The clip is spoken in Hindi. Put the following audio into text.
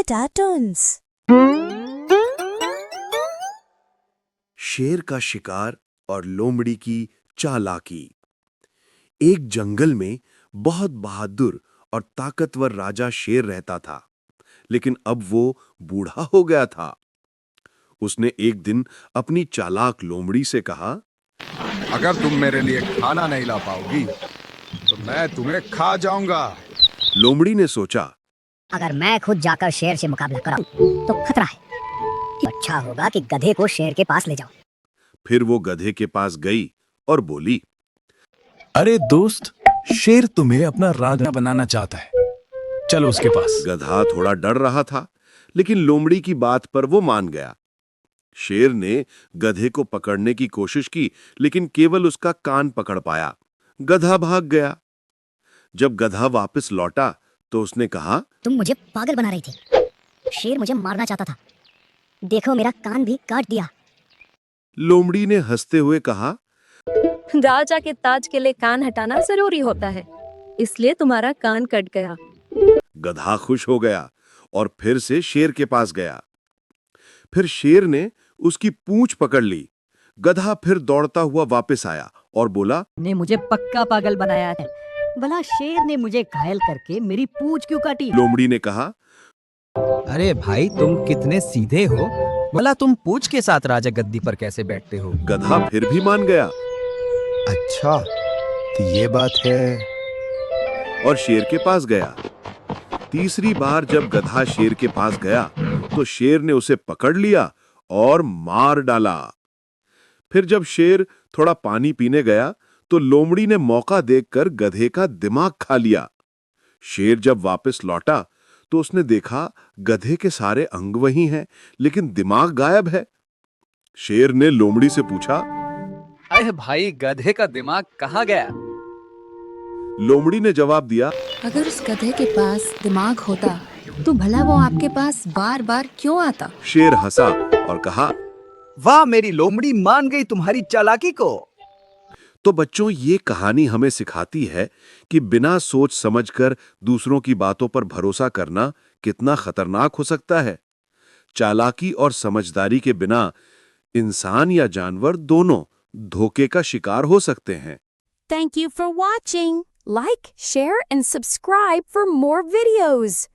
cartoons. शेर का शिकार और लोमड़ी की चालाकी। एक जंगल में बहुत बहादुर और ताकतवर राजा शेर रहता था, लेकिन अब वो बूढ़ा हो गया था। उसने एक दिन अपनी चालाक लोमड़ी से कहा, अगर तुम मेरे लिए खाना नहीं ला पाओगी तो मैं तुम्हें खा जाऊंगा। लोमड़ी ने सोचा, अगर मैं खुद जाकर शेर से मुकाबला कराऊं तो खतरा है। अच्छा होगा कि गधे को शेर के पास ले जाऊं। फिर वो गधे के पास गई और बोली, अरे दोस्त, शेर तुम्हें अपना राजा बनाना चाहता है, चलो उसके पास। गधा थोड़ा डर रहा था, लेकिन लोमड़ी की बात पर वो मान गया। शेर ने गधे को पकड़ने की कोशिश की, लेकिन केवल उसका कान पकड़ पाया। गधा भाग गया। जब गधा वापस लौटा तो उसने कहा, तुम मुझे पागल बना रही थी। शेर मुझे मारना चाहता था। देखो मेरा कान भी काट दिया। लोमड़ी ने हंसते हुए कहा, राजा के ताज के लिए कान हटाना जरूरी होता है, इसलिए तुम्हारा कान कट गया। गधा खुश हो गया और फिर से शेर के पास गया। फिर शेर ने उसकी पूंछ पकड़ ली। गधा फिर दौड़ता हुआ वापस आया और बोला, ने मुझे पक्का पागल बनाया है। भला शेर ने मुझे घायल करके मेरी पूंछ क्यों काटी? लोमड़ी ने कहा, अरे भाई, तुम कितने सीधे हो। भला तुम पूंछ के साथ राजा गद्दी पर कैसे बैठते हो? गधा फिर भी मान गया अच्छा, तो ये बात है। और शेर के पास गया। तीसरी बार जब गधा शेर के पास गया तो शेर ने उसे पकड़ लिया और मार डाला। फिर जब शेर थोड़ा पानी पीने गया तो लोमड़ी ने मौका देखकर गधे का दिमाग खा लिया। शेर जब वापस लौटा तो उसने देखा गधे के सारे अंग वही हैं, लेकिन दिमाग गायब है। शेर ने लोमड़ी से पूछा, अरे भाई, गधे का दिमाग कहाँ गया? लोमड़ी ने जवाब दिया, अगर उस गधे के पास दिमाग होता तो भला वो आपके पास बार बार क्यों आता? शेर हंसा और कहा, वाह, मेरी लोमड़ी मान गई तुम्हारी चालाकी को। तो बच्चों, ये कहानी हमें सिखाती है कि बिना सोच समझकर दूसरों की बातों पर भरोसा करना कितना खतरनाक हो सकता है। चालाकी और समझदारी के बिना इंसान या जानवर दोनों धोखे का शिकार हो सकते हैं। Thank you for watching. Like, share, and subscribe for more videos.